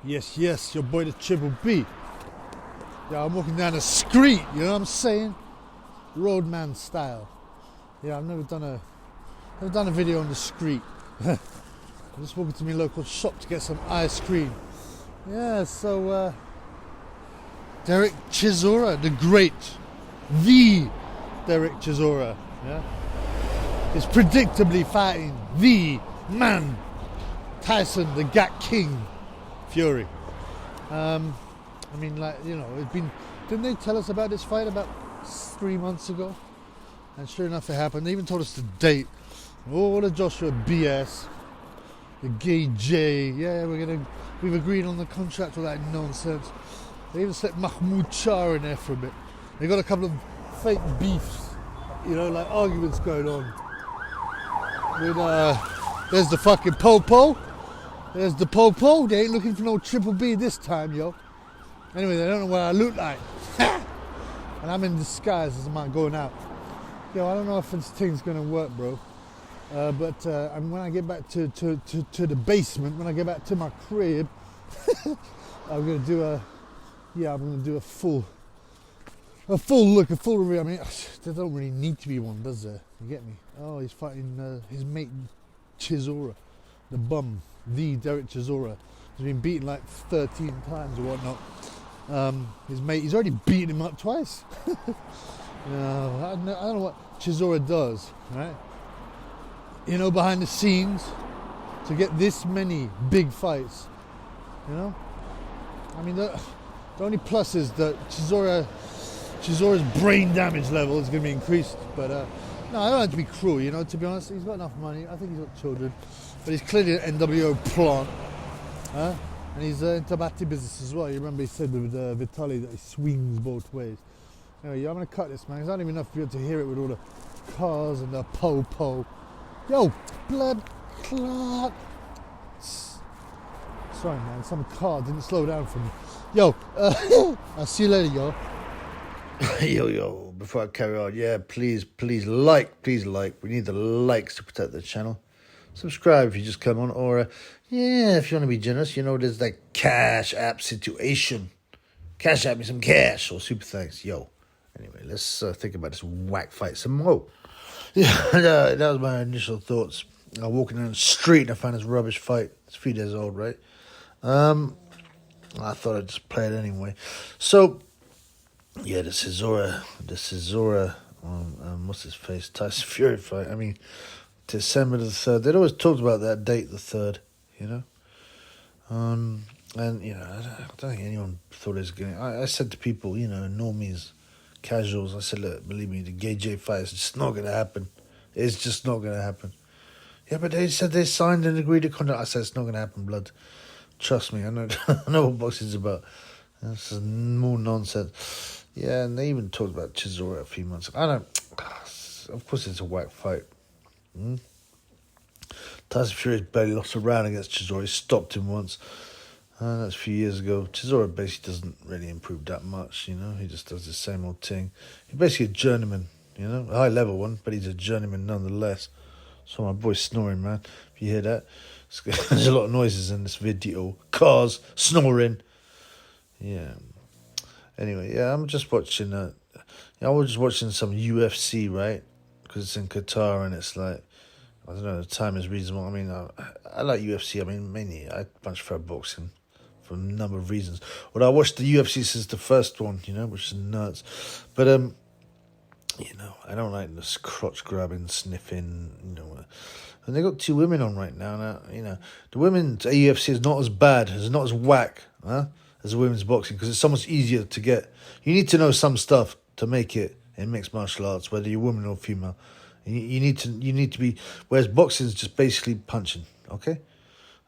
Yes, yes, your boy the Triple B. Yeah, I'm walking down the street, you know what I'm saying? Roadman style. Yeah, I've never done a video on the street. I'm just walking to my local shop to get some ice cream. Yeah, so Derek Chisora, the Derek Chisora, yeah, is predictably fighting the man, Tyson, the Gat King Fury. I mean, like, you know, didn't they tell us about this fight about 3 months ago? And sure enough, it happened. They even told us the date. Oh, the Joshua BS, the gay J. Yeah, we've agreed on the contract, all that nonsense. They even slipped Mahmoud Shah in there for a bit. They got a couple of fake beefs, you know, like arguments going on. With there's the fucking Popo. There's the Popo. They ain't looking for no Triple B this time, yo. Anyway, they don't know what I look like. And I'm in disguise as I'm going out. Yo, I don't know if this thing's gonna work, bro. But when I get back to the basement, when I get back to my crib, I'm gonna do a full look, a full review. I mean, there don't really need to be one, does there? You get me? Oh, he's fighting his mate Chisora, the bum, the Derek Chisora. He's been beaten like 13 times or whatnot. His mate, he's already beaten him up twice. I don't know what Chisora does, right? You know, behind the scenes, to get this many big fights, you know? I mean, the only plus is that Chisora's brain damage level is going to be increased. But, no, I don't have to be cruel, you know, to be honest. He's got enough money. I think he's got children. But he's clearly an NWO plant. And he's into Batti business as well. You remember he said with Vitali that he swings both ways. Anyway, I'm going to cut this, man. It's not even enough for you to hear it with all the cars and the po-po. Yo, blood clot. Sorry, man. Some car didn't slow down for me. Yo, I'll see you later, yo. Yo, before I carry on, yeah, please like. We need the likes to protect the channel. Subscribe if you just come on, or yeah, if you want to be generous, you know, there's that Cash App situation. Cash App me some cash or super thanks, yo. Anyway, let's think about this whack fight some more. Yeah, that was my initial thoughts. I was walking down the street and I found this rubbish fight. It's 3 days old, right? I thought I'd just play it anyway. So, yeah, the Chisora, what's his face? Tyson Fury fight. I mean, December the 3rd. They'd always talked about that date, the 3rd, you know? And, you know, I don't think anyone thought it was going to... I said to people, you know, normies, casuals, I said, look, believe me, the gay J fight is just not going to happen. It's just not going to happen. Yeah, but they said they signed and agreed to contract. I said, it's not going to happen, blood. Trust me, I know what boxing's about. This is more nonsense. Yeah, and they even talked about Chisora a few months ago. Of course it's a whack fight. Tyson Fury's barely lost a round against Chisora. He stopped him once. That's a few years ago. Chisora basically doesn't really improve that much, you know. He just does the same old thing. He's basically a journeyman, you know. A high-level one, but he's a journeyman nonetheless. So my boy's snoring, man. If you hear that, there's a lot of noises in this video. Cars, snoring. Yeah. Anyway, yeah, I'm just watching... I was just watching some UFC, right? Because it's in Qatar and it's like... I don't know, the time is reasonable. I mean, I like UFC. I mean, mainly, I much prefer boxing for a number of reasons. Well, I watched the UFC since the first one, you know, which is nuts. But, you know, I don't like this crotch grabbing, sniffing, you know. And they got 2 women on right now. You know, the women's UFC is not as bad, is not as whack, as the women's boxing, because it's so much easier to get. You need to know some stuff to make it in mixed martial arts, whether you're woman or female. You need to be, whereas boxing is just basically punching, okay?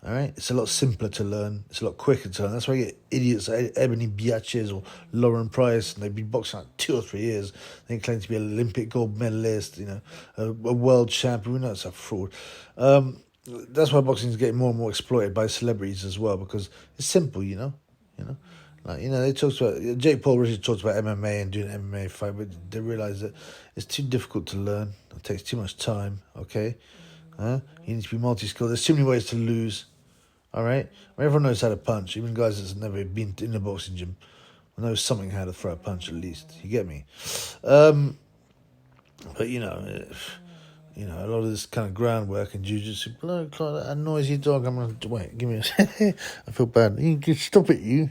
All right? It's a lot simpler to learn. It's a lot quicker to learn. That's why you get idiots like Ebony Biaches or Lauren Price, and they've been boxing like 2 or 3 years. They claim to be an Olympic gold medalist, you know, a world champion. We know it's a fraud. That's why boxing is getting more and more exploited by celebrities as well, because it's simple, you know? Like, you know, they talked about, Jake Paul originally talked about MMA and doing an MMA fight, but they realise that it's too difficult to learn. It takes too much time, okay? You need to be multi-skilled. There's too many ways to lose, All right? I mean, everyone knows how to punch. Even guys that's never been in the boxing gym knows something how to throw a punch at least. You get me? But a lot of this kind of groundwork and jiu-jitsu, look like a noisy dog. I'm gonna wait. Give me a. I feel bad. You can stop it, you.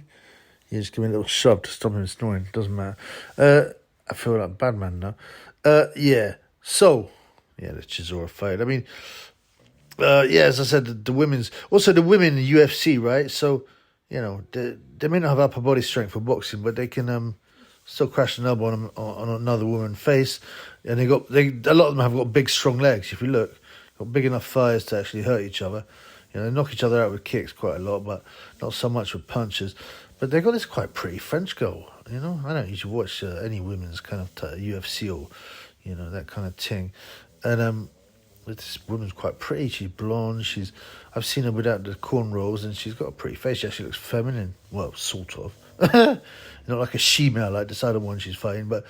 You just give me a little shove to stop him snoring. Doesn't matter. I feel like a bad man now. Yeah. So, yeah, the Chisora fight. I mean, as I said, the women in the UFC, right? So, they may not have upper body strength for boxing, but they can still crash an elbow on another woman's face, and a lot of them have got big, strong legs. If you look, got big enough thighs to actually hurt each other. They knock each other out with kicks quite a lot, but not so much with punches. But they got this quite pretty French girl. I don't usually watch any women's kind of UFC or that kind of thing, and this woman's quite pretty. She's blonde. I've seen her without the cornrows, and she's got a pretty face. She actually looks feminine. Well, sort of. Not like a she-male like this other one she's fighting, but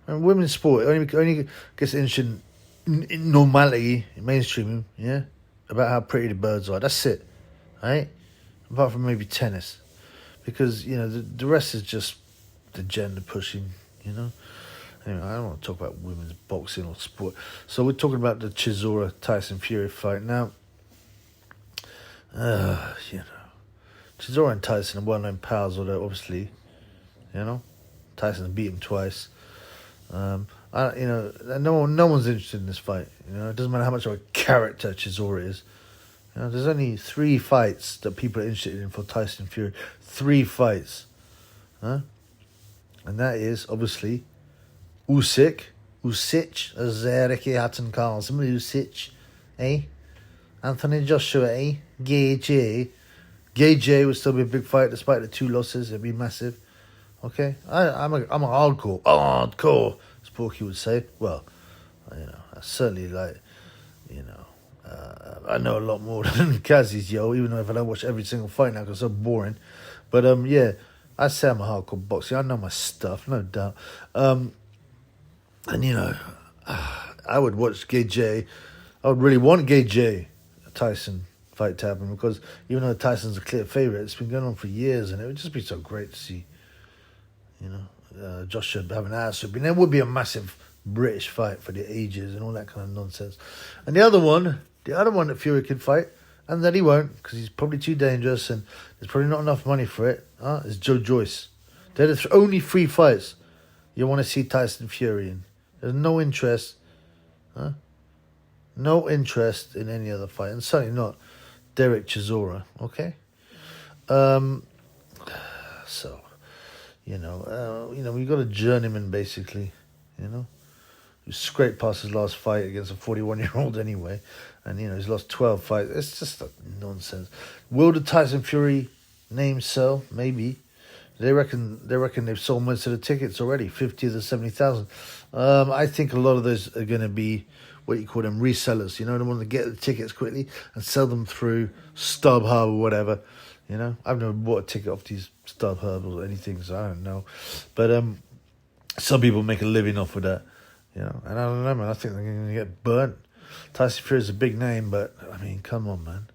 women's sport only gets interested in normality, in mainstreaming, about how pretty the birds are. That's it, right? Apart from maybe tennis, because the rest is just the gender pushing, Anyway, I don't want to talk about women's boxing or sport. So we're talking about the Chisora Tyson Fury fight now. Chisora and Tyson are well-known pals, although obviously, Tyson's beat him twice. No one's interested in this fight. It doesn't matter how much of a character Chisora is. There's only 3 fights that people are interested in for Tyson Fury. 3 fights, and that is obviously Usyk, as Ricky Hatton calls him, Usyk, Anthony Joshua, Gay J would still be a big fight despite the 2 losses. It'd be massive. Okay, I'm a hardcore, as Porky would say. Well, I certainly I know a lot more than Kaz's, even though if I don't watch every single fight now because it's so boring. But I say I'm a hardcore boxer. I know my stuff, no doubt. I would watch Gay J. I would really want Gay J Tyson fight to happen, because even though Tyson's a clear favourite, it's been going on for years, and it would just be so great to see, Joshua have an ass whooping. There would be a massive British fight for the ages and all that kind of nonsense. And the other one that Fury could fight, and that he won't, because he's probably too dangerous and there's probably not enough money for it, is Joe Joyce. They're the only 3 fights you want to see Tyson Fury in. There's no interest, no interest in any other fight, and certainly not Derek Chisora, okay? So, we got a journeyman, basically, who scraped past his last fight against a 41-year-old anyway, and, he's lost 12 fights. It's just nonsense. Will the Tyson Fury name sell? Maybe. They reckon they've sold most of the tickets already, 50 of the 70,000. I think a lot of those are going to be what you call them resellers, the ones that get the tickets quickly and sell them through StubHub or whatever. I've never bought a ticket off these StubHub or anything, so I don't know. But some people make a living off of that, and I don't know, man. I think they're going to get burnt. Tyson Fury is a big name, but I mean, come on, man.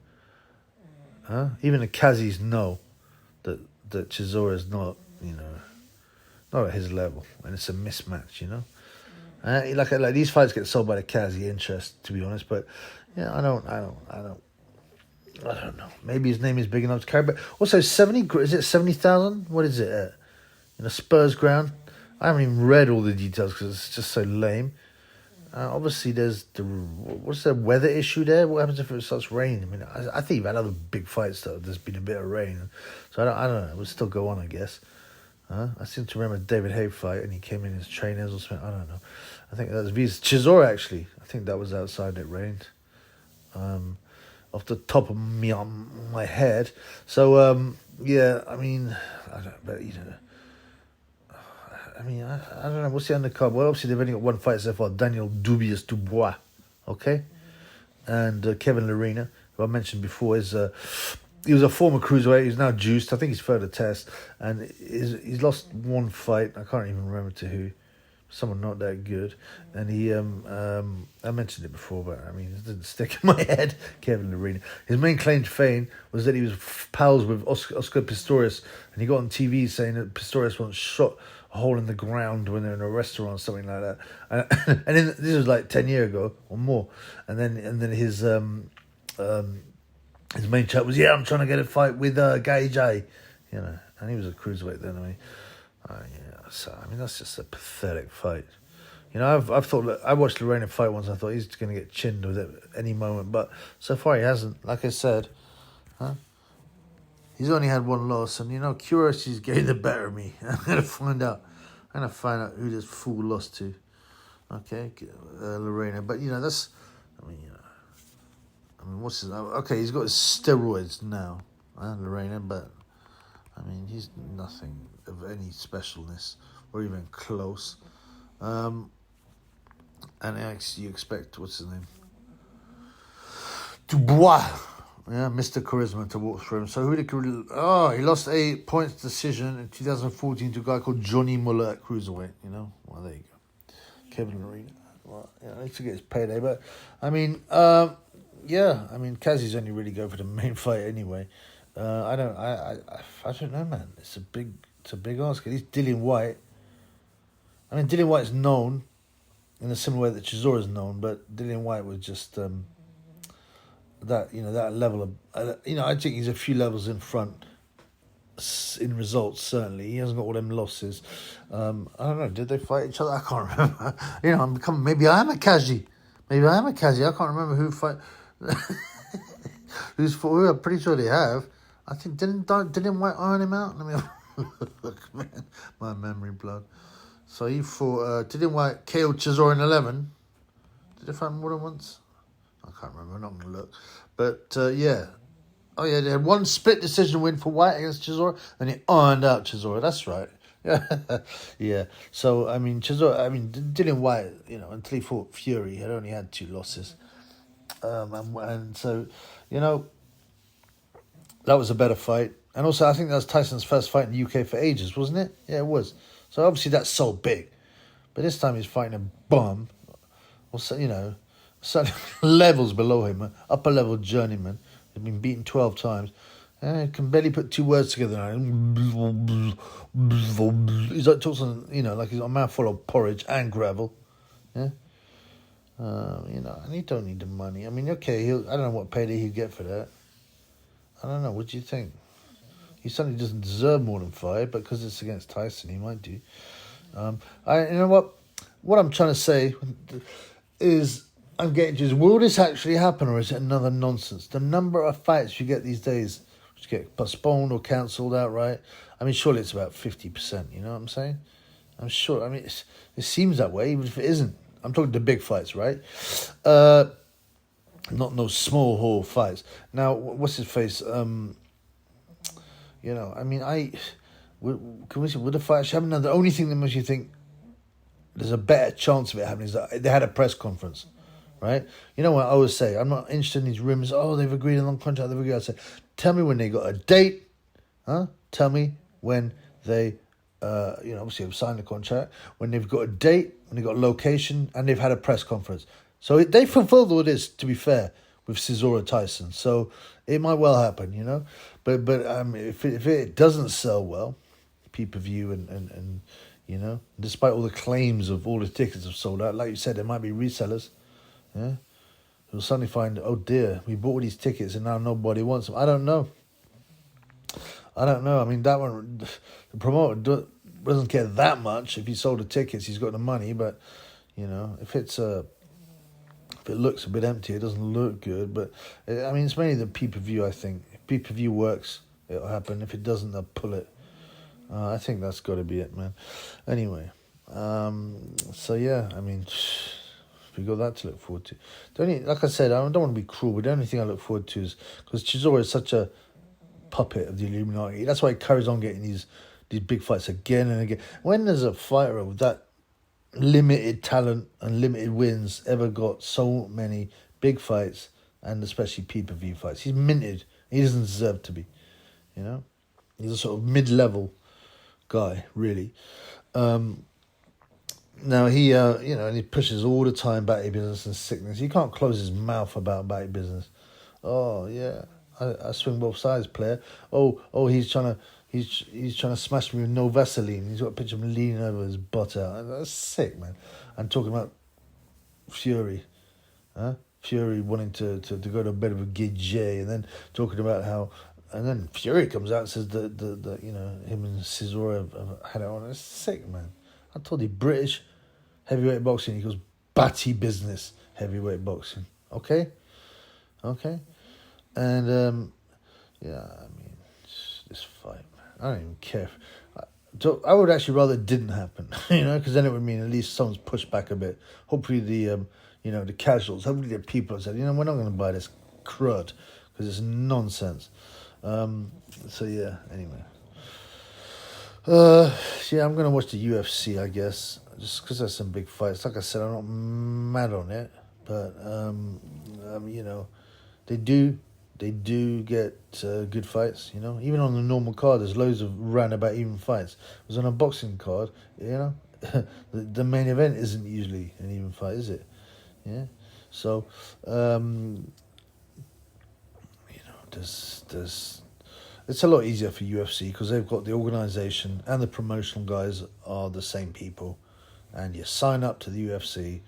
Even the Kazis know that Chisora is not, not at his level, and it's a mismatch, like these fights get sold by the Kazi interest, to be honest. But I don't know. Maybe his name is big enough to carry. But also 70, is it 70,000? What is it at? Spurs ground? I haven't even read all the details because it's just so lame. Obviously, there's what's the weather issue there? What happens if it starts raining? I mean, I think you've had other big fights though. There's been a bit of rain, so I don't know. It would still go on, I guess. I seem to remember David Haye fight, and he came in as trainers or something. I don't know. I think that was Chisora actually. I think that was outside. It rained. Off the top of my head. So I mean, I don't. But I don't know. What's the undercard? Well, obviously they've only got 1 fight so far. Daniel Dubious Dubois, okay, and Kevin Lerena, who I mentioned before, he was a former cruiserweight. He's now juiced. I think he's further test, and he's lost 1 fight. I can't even remember to who. someone not that good, and he I mentioned it before, but I mean it didn't stick in my head. Kevin Lorena. His main claim to fame was that he was pals with Oscar Pistorius, and he got on TV saying that Pistorius once shot a hole in the ground when they're in a restaurant or something like that, and then, this was like 10 years ago or more, and then his main chat was, yeah, I'm trying to get a fight with Gay J, you know, and he was a cruiserweight then. I mean, yeah, so I mean that's just a pathetic fight. You know, I've thought that I watched Lorena fight once. I thought he's going to get chinned with it any moment, but so far he hasn't. Like I said, he's only had one loss, and you know, curiosity's getting the better of me. I'm gonna find out. Who this fool lost to. Okay, Lorena, but you know that's. I mean, what's his? Okay, he's got his steroids now, Lorena, but I mean, he's nothing of any specialness or even close. And actually, you expect, what's his name? Dubois, yeah, Mr. Charisma to walk through him. So he lost a points decision in 2014 to a guy called Johnny Muller at cruiserweight. You know, well there you go, Kevin Lorena. Well, you know, I need to get his payday, but I mean, yeah, I mean, Kazi's only really going for the main fight anyway. I don't know, man. It's a big ask. At least Dillian White. I mean, Dillian White's known in a similar way that Chisora is known, but Dillian White was just that level of I think he's a few levels in front in results. Certainly, he hasn't got all them losses. I don't know. Did they fight each other? I can't remember. You know, maybe I am a Kazi. I can't remember who fight. Who's for who? I'm pretty sure they have. I think didn't White iron him out? Let me have a look, man. My memory blood. So he fought. Didn't White KO Chisora in 11? Did they fight more than once? I can't remember. I'm not gonna look. But yeah. Oh yeah, they had one split decision win for White against Chisora, and he ironed out Chisora. That's right. Yeah, yeah. So I mean, Dillian White, you know, until he fought Fury, had only had 2 losses. And so, you know, that was a better fight. And also, I think that was Tyson's first fight in the UK for ages, wasn't it? Yeah, it was. So obviously that's so big. But this time he's fighting a bum, or you know, certain levels below him, an upper level journeyman. He's been beaten 12 times. And can barely put 2 words together now. He's like talking, you know, like he's got a mouthful of porridge and gravel. Yeah. You know, and he don't need the money. I mean, okay, I don't know what payday he'd get for that. I don't know. What do you think? He certainly doesn't deserve more than 5, but because it's against Tyson, he might do. You know what? What I'm trying to say is, I'm getting to is, will this actually happen, or is it another nonsense? The number of fights you get these days, which get postponed or cancelled outright, I mean, surely it's about 50%. You know what I'm saying? I'm sure. I mean, it seems that way, even if it isn't. I'm talking the big fights, right? Not no small hall fights. Now, what's his face? You know, I mean, can we see, would the fight actually happen? Now, the only thing that makes you think there's a better chance of it happening is that they had a press conference, right? You know what I always say? I'm not interested in these rumors. Oh, they've agreed on contract. They've agreed. I say, tell me when they got a date. Tell me when they, obviously have signed the contract, when they've got a date, when they've got a location, and they've had a press conference. So they fulfilled all this, to be fair, with Chisora Tyson. So it might well happen, you know. But if it doesn't sell well, pay-per-view and you know, despite all the claims of all the tickets have sold out, like you said, there might be resellers, yeah, who'll suddenly find, oh dear, we bought these tickets and now nobody wants them. I don't know. I mean, that one, the promoter doesn't care that much if he sold the tickets. He's got the money, but you know, if it looks a bit empty, it doesn't look good. But I mean, it's mainly the pay-per-view. I think if pay-per-view works, it'll happen. If it doesn't, they'll pull it. I think that's got to be it, man. Anyway, so yeah, I mean, we got that to look forward to. Like I said, I don't want to be cruel, but the only thing I look forward to is because Chisora is such a puppet of the Illuminati. That's why he carries on getting these big fights again and again. When there's a fighter with that limited talent and limited wins ever got so many big fights, and especially pay-per-view fights, he's minted. He doesn't deserve to be, you know. He's a sort of mid-level guy, really. Now he, and he pushes all the time back business and sickness. He can't close his mouth about back business. Oh yeah, I swing both sides, player. He's trying to he's trying to smash me with no Vaseline. He's got a picture of him leaning over his butt out. That's sick, man. And talking about Fury, huh? Fury wanting to go to bed with Gidje, and then talking about how, and then Fury comes out and says that him and Chisora have had it on. It's sick, man. I told you British heavyweight boxing equals batty business heavyweight boxing. Okay, okay, and yeah, I mean this fight, man. I don't even care. I would actually rather it didn't happen, because then it would mean at least someone's pushed back a bit. Hopefully the casuals, hopefully the people have said, we're not going to buy this crud because it's nonsense. So yeah, anyway. Yeah, I'm going to watch the UFC, I guess, just because there's some big fights. Like I said, I'm not mad on it, but, they do get good fights, Even on the normal card, there's loads of roundabout even fights. It was on a boxing card, the main event isn't usually an even fight, is it? Yeah. So, there's it's a lot easier for UFC because they've got the organisation and the promotional guys are the same people, and you sign up to the UFC.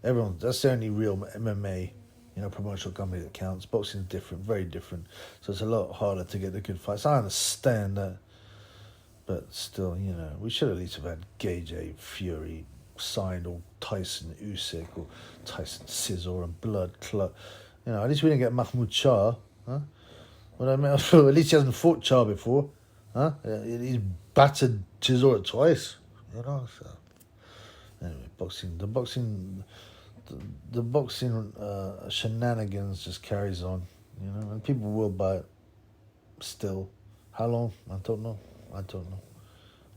That's the only real MMA, promotional company that counts. Boxing is different, very different, so it's a lot harder to get the good fights. I understand that, but still, we should at least have had Gage Fury signed, or Tyson Usyk, or Tyson Scissor and Blood Clot. At least we didn't get Mahmoud Shah, huh? Well, I mean, at least he hasn't fought Shah before, huh? He's battered Chisora twice, So anyway, the boxing shenanigans just carries on, and people will buy it still. How long? I don't know.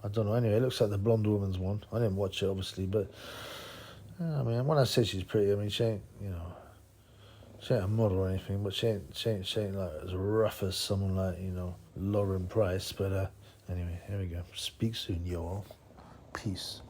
Anyway, it looks like the blonde woman's won. I didn't watch it, obviously, but I mean, when I say she's pretty, I mean she ain't, she ain't a model or anything, but she ain't like as rough as someone like Lauren Price. But anyway, here we go. Speak soon, y'all. Peace.